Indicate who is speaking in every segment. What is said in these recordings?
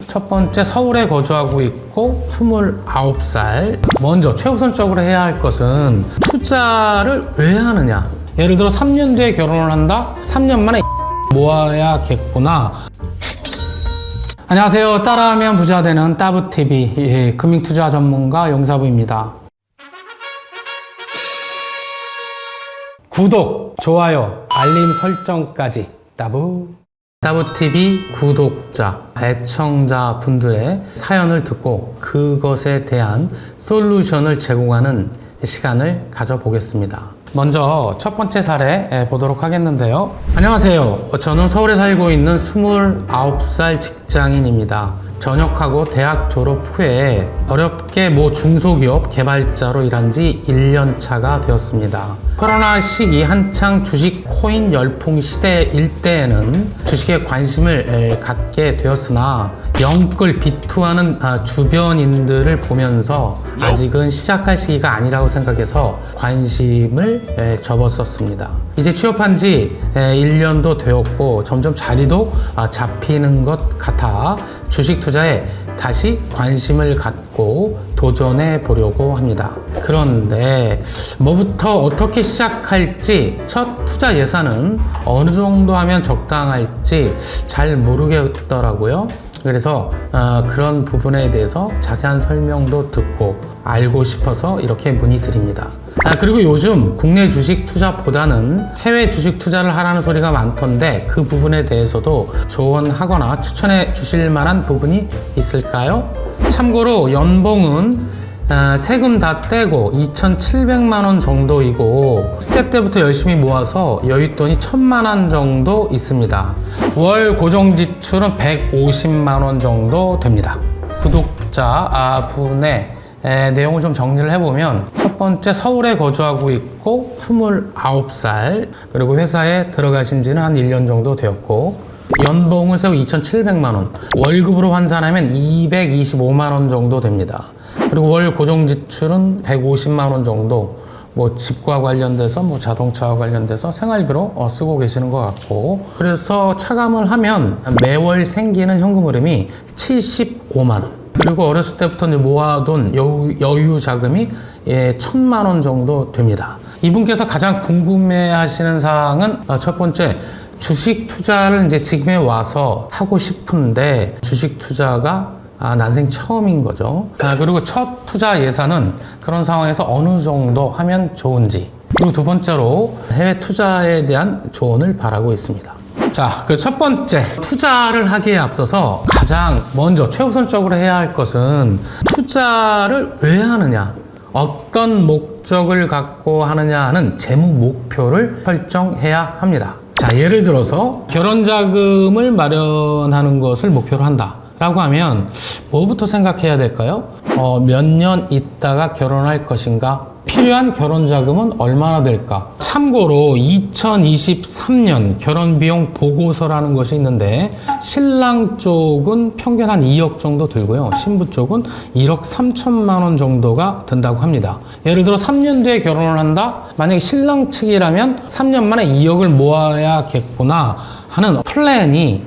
Speaker 1: 첫 번째, 서울에 거주하고 있고 29살. 먼저 최우선적으로 해야 할 것은 투자를 왜 하느냐. 예를 들어 3년 뒤에 결혼을 한다? 3년 만에 모아야겠구나. 안녕하세요. 따라하면 부자 되는 따부TV 금융투자 전문가 영사부입니다. 구독, 좋아요, 알림 설정까지 따부TV 구독자, 애청자 분들의 사연을 듣고 그것에 대한 솔루션을 제공하는 시간을 가져보겠습니다. 먼저 첫 번째 사례 보도록 하겠는데요. 안녕하세요. 저는 서울에 살고 있는 29살 직장인입니다. 전역하고 대학 졸업 후에 어렵게 모 중소기업 개발자로 일한 지 1년 차가 되었습니다. 코로나 시기 한창 주식 코인 열풍 시대일 때에는 주식에 관심을 갖게 되었으나 영끌 비투하는 주변인들을 보면서 아직은 시작할 시기가 아니라고 생각해서 관심을 접었었습니다. 이제 취업한 지 1년도 되었고 점점 자리도 잡히는 것 같아 주식 투자에 다시 관심을 갖고 도전해 보려고 합니다. 그런데 뭐부터 어떻게 시작할지, 첫 투자 예산은 어느 정도 하면 적당할지 잘 모르겠더라고요. 그래서 그런 부분에 대해서 자세한 설명도 듣고 알고 싶어서 이렇게 문의드립니다. 그리고 요즘 국내 주식 투자보다는 해외 주식 투자를 하라는 소리가 많던데 그 부분에 대해서도 조언하거나 추천해 주실 만한 부분이 있을까요? 참고로 연봉은 세금 다 떼고 2,700만 원 정도이고 그때 때부터 열심히 모아서 여윳돈이 1,000만 원 정도 있습니다. 월 고정 지출은 150만 원 정도 됩니다. 구독자 분의 내용을 좀 정리를 해보면, 첫 번째, 서울에 거주하고 있고 29살, 그리고 회사에 들어가신 지는 한 1년 정도 되었고 연봉은 세후 2,700만 원, 월급으로 환산하면 225만 원 정도 됩니다. 그리고 월 고정 지출은 150만 원 정도, 뭐 집과 관련돼서 뭐 자동차와 관련돼서 생활비로 쓰고 계시는 것 같고, 그래서 차감을 하면 매월 생기는 현금 흐름이 75만 원. 그리고 어렸을 때부터 모아둔 여유 자금이 1,000만 원 정도 됩니다. 이분께서 가장 궁금해 하시는 사항은 첫 번째, 주식 투자를 이제 지금에 와서 하고 싶은데 주식 투자가 난생 처음인 거죠. 그리고 첫 투자 예산은 그런 상황에서 어느 정도 하면 좋은지, 그리고 두 번째로 해외 투자에 대한 조언을 바라고 있습니다. 자, 그 첫 번째, 투자를 하기에 앞서서 가장 먼저 최우선적으로 해야 할 것은 투자를 왜 하느냐, 어떤 목적을 갖고 하느냐 하는 재무 목표를 설정해야 합니다. 자, 예를 들어서 결혼 자금을 마련하는 것을 목표로 한다 라고 하면 뭐부터 생각해야 될까요? 몇 년 있다가 결혼할 것인가? 필요한 결혼 자금은 얼마나 될까? 참고로 2023년 결혼 비용 보고서라는 것이 있는데, 신랑 쪽은 평균 한 2억 정도 들고요, 신부 쪽은 1억 3천만 원 정도가 든다고 합니다. 예를 들어 3년 뒤에 결혼을 한다? 만약에 신랑 측이라면 3년 만에 2억을 모아야겠구나 하는 플랜이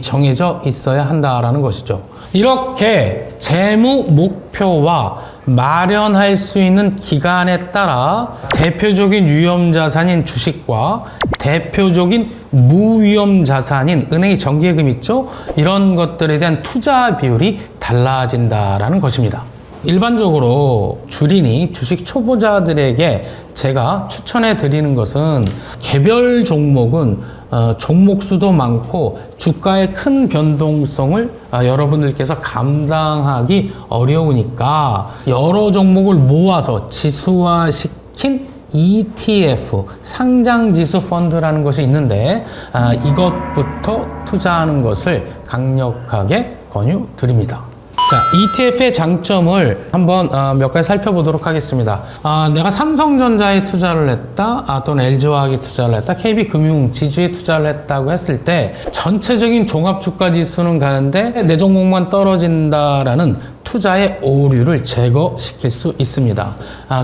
Speaker 1: 정해져 있어야 한다라는 것이죠. 이렇게 재무 목표와 마련할 수 있는 기간에 따라 대표적인 위험 자산인 주식과 대표적인 무위험 자산인 은행의 정기예금 있죠? 이런 것들에 대한 투자 비율이 달라진다라는 것입니다. 일반적으로 주린이 주식 초보자들에게 제가 추천해 드리는 것은, 개별 종목은 종목 수도 많고 주가의 큰 변동성을 여러분들께서 감당하기 어려우니까 여러 종목을 모아서 지수화시킨 ETF, 상장지수 펀드라는 것이 있는데 이것부터 투자하는 것을 강력하게 권유드립니다. 자, ETF의 장점을 한번 몇 가지 살펴보도록 하겠습니다. 내가 삼성전자에 투자를 했다, 또는 LG화학에 투자를 했다, KB금융지주에 투자를 했다고 했을 때 전체적인 종합주가지수는 가는데 내 종목만 떨어진다라는 투자의 오류를 제거시킬 수 있습니다.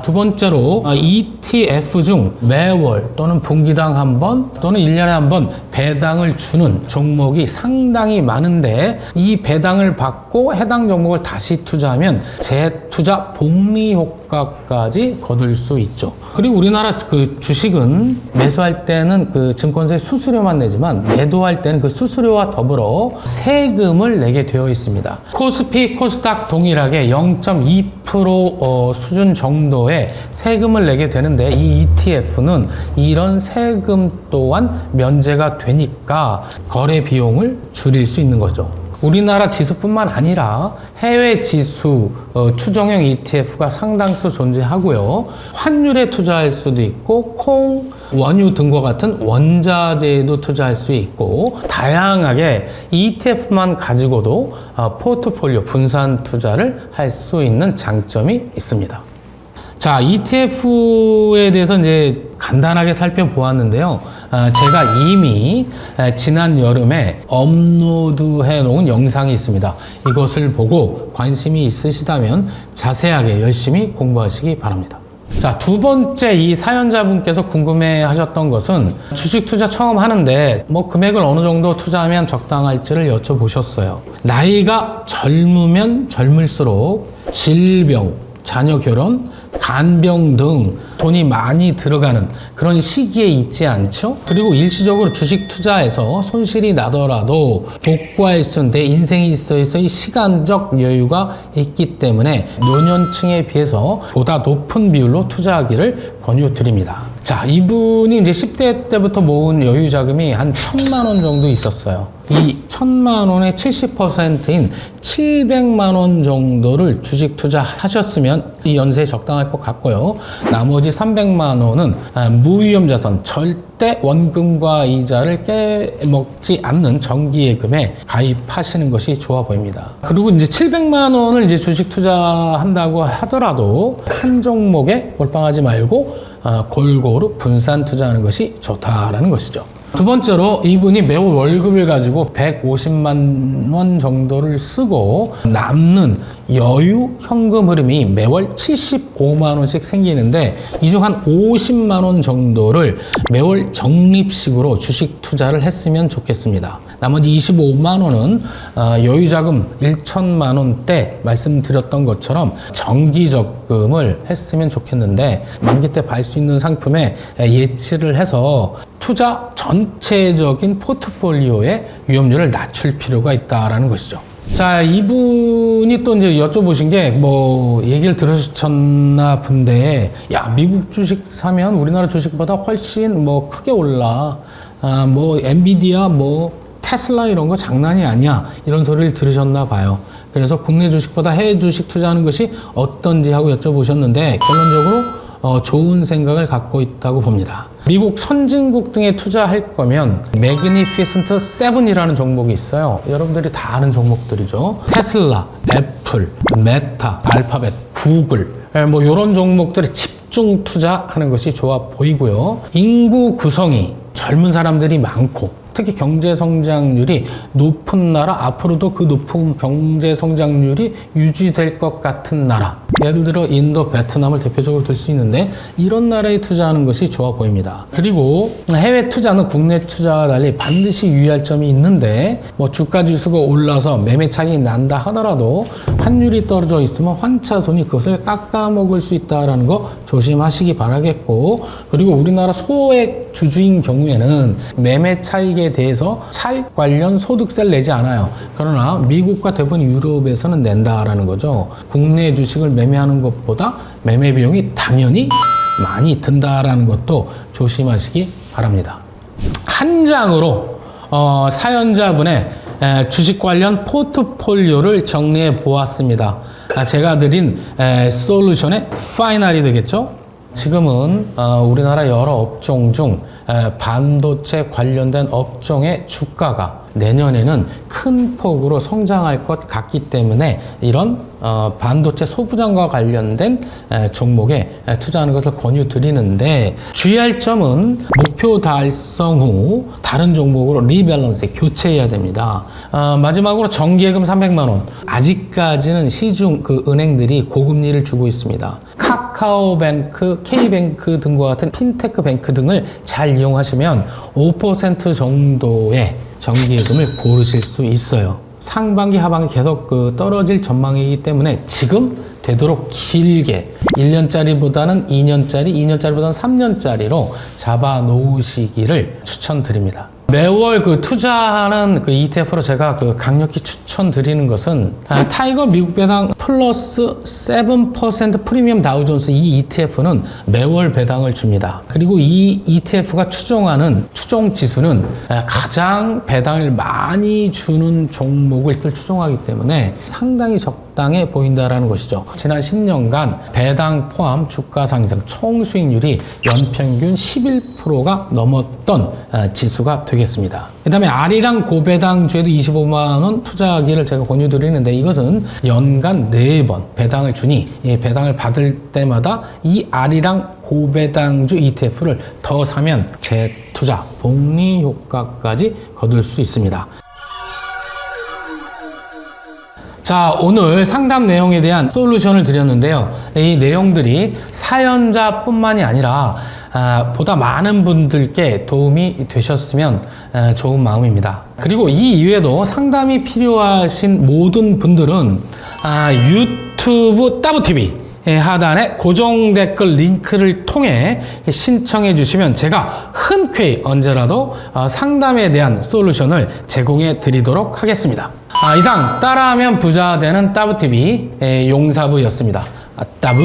Speaker 1: 두 번째로 ETF 중 매월 또는 분기당 한 번 또는 1년에 한 번 배당을 주는 종목이 상당히 많은데 이 배당을 받고 해당 종목을 다시 투자하면 재투자 복리 효과까지 거둘 수 있죠. 그리고 우리나라 그 주식은 매수할 때는 그 증권세 수수료만 내지만 매도할 때는 그 수수료와 더불어 세금을 내게 되어 있습니다. 코스피, 코스닥 동일하게 0.2% 수준 정도의 세금을 내게 되는데 이 ETF는 이런 세금 또한 면제가 되니까 거래 비용을 줄일 수 있는 거죠. 우리나라 지수뿐만 아니라 해외 지수 추정형 ETF가 상당수 존재하고요. 환율에 투자할 수도 있고 콩, 원유 등과 같은 원자재에도 투자할 수 있고 다양하게 ETF만 가지고도 포트폴리오 분산 투자를 할 수 있는 장점이 있습니다. 자, ETF에 대해서 이제 간단하게 살펴보았는데요. 제가 이미 지난 여름에 업로드해 놓은 영상이 있습니다. 이것을 보고 관심이 있으시다면 자세하게 열심히 공부하시기 바랍니다. 자, 두 번째 이 사연자분께서 궁금해 하셨던 것은 주식 투자 처음 하는데 뭐 금액을 어느 정도 투자하면 적당할지를 여쭤보셨어요. 나이가 젊으면 젊을수록 질병, 자녀 결혼, 간병 등 돈이 많이 들어가는 그런 시기에 있지 않죠? 그리고 일시적으로 주식 투자에서 손실이 나더라도 복구할 수 있는 내 인생에 있어서의 시간적 여유가 있기 때문에 노년층에 비해서 보다 높은 비율로 투자하기를 권유드립니다. 자, 이분이 이제 10대 때부터 모은 여유 자금이 한 1,000만 원 정도 있었어요. 이 1,000만 원의 70%인 700만 원 정도를 주식 투자하셨으면 이 연세에 적당할 것 같고요. 나머지 300만 원은 무위험 자산, 절대 원금과 이자를 깨먹지 않는 정기예금에 가입하시는 것이 좋아 보입니다. 그리고 이제 700만 원을 이제 주식 투자한다고 하더라도 한 종목에 몰빵하지 말고 골고루 분산 투자하는 것이 좋다라는 것이죠. 두 번째로 이분이 매월 월급을 가지고 150만 원 정도를 쓰고 남는 여유 현금 흐름이 매월 75만 원씩 생기는데 이 중 한 50만 원 정도를 매월 적립식으로 주식 투자를 했으면 좋겠습니다. 나머지 25만 원은 여유 자금 1천만 원대 말씀드렸던 것처럼 정기 적금을 했으면 좋겠는데 만기 때 팔 수 있는 상품에 예치를 해서 투자 전체적인 포트폴리오의 위험률을 낮출 필요가 있다라는 것이죠. 자, 이분이 또 이제 여쭤보신 게 뭐 얘기를 들으셨나 본데 야, 미국 주식 사면 우리나라 주식보다 훨씬 뭐 크게 올라. 뭐 엔비디아 뭐 테슬라 이런 거 장난이 아니야. 이런 소리를 들으셨나 봐요. 그래서 국내 주식보다 해외 주식 투자하는 것이 어떤지 하고 여쭤보셨는데 결론적으로 좋은 생각을 갖고 있다고 봅니다. 미국 선진국 등에 투자할 거면 매그니피센트 7이라는 종목이 있어요. 여러분들이 다 아는 종목들이죠. 테슬라, 애플, 메타, 알파벳, 구글 뭐 이런 종목들에 집중 투자하는 것이 좋아 보이고요. 인구 구성이 젊은 사람들이 많고 특히 경제 성장률이 높은 나라, 앞으로도 그 높은 경제 성장률이 유지될 것 같은 나라, 예를 들어 인도, 베트남을 대표적으로 들 수 있는데 이런 나라에 투자하는 것이 좋아 보입니다. 그리고 해외 투자는 국내 투자와 달리 반드시 유의할 점이 있는데 뭐 주가 지수가 올라서 매매 차익이 난다 하더라도 환율이 떨어져 있으면 환차손이 그것을 깎아먹을 수 있다는 거 조심하시기 바라겠고, 그리고 우리나라 소액 주주인 경우에는 매매 차익에 대해서 차익 관련 소득세를 내지 않아요. 그러나 미국과 대부분 유럽에서는 낸다라는 거죠. 국내 주식을 매매하는 것보다 매매 비용이 당연히 많이 든다라는 것도 조심하시기 바랍니다. 한 장으로 사연자분의 주식 관련 포트폴리오를 정리해 보았습니다. 제가 드린 솔루션의 파이널이 되겠죠. 지금은 우리나라 여러 업종 중 반도체 관련된 업종의 주가가 내년에는 큰 폭으로 성장할 것 같기 때문에 이런 반도체 소부장과 관련된 종목에 투자하는 것을 권유드리는데, 주의할 점은 목표 달성 후 다른 종목으로 리밸런스, 교체해야 됩니다. 마지막으로 정기예금 300만 원, 아직까지는 시중 그 은행들이 고금리를 주고 있습니다. 카카오뱅크, K뱅크 등과 같은 핀테크 뱅크 등을 잘 이용하시면 5% 정도의 정기예금을 고르실 수 있어요. 상반기, 하반기 계속 떨어질 전망이기 때문에 지금 되도록 길게 1년짜리보다는 2년짜리, 2년짜리보다는 3년짜리로 잡아 놓으시기를 추천드립니다. 매월 투자하는 ETF로 제가 강력히 추천드리는 것은 타이거 미국 배당 플러스 7% 프리미엄 다우존스 이 ETF는 매월 배당을 줍니다. 그리고 이 ETF가 추종하는 추종 지수는 가장 배당을 많이 주는 종목을 추종하기 때문에 상당히 적당해 보인다라는 것이죠. 지난 10년간 배당 포함 주가 상승 총 수익률이 연평균 11%가 넘었던 지수가 되겠습니다. 그 다음에 아리랑 고배당주에도 25만 원 투자하기를 제가 권유드리는데 이것은 연간 4번 배당을 주니 이 배당을 받을 때마다 이 아리랑 고배당주 ETF를 더 사면 재투자 복리 효과까지 거둘 수 있습니다. 자, 오늘 상담 내용에 대한 솔루션을 드렸는데요. 이 내용들이 사연자뿐만이 아니라 보다 많은 분들께 도움이 되셨으면 좋은 마음입니다. 그리고 이 이외에도 상담이 필요하신 모든 분들은 유튜브 따부TV 하단에 고정 댓글 링크를 통해 신청해 주시면 제가 흔쾌히 언제라도 상담에 대한 솔루션을 제공해 드리도록 하겠습니다. 이상 따라하면 부자 되는 따부TV 용사부였습니다. 따부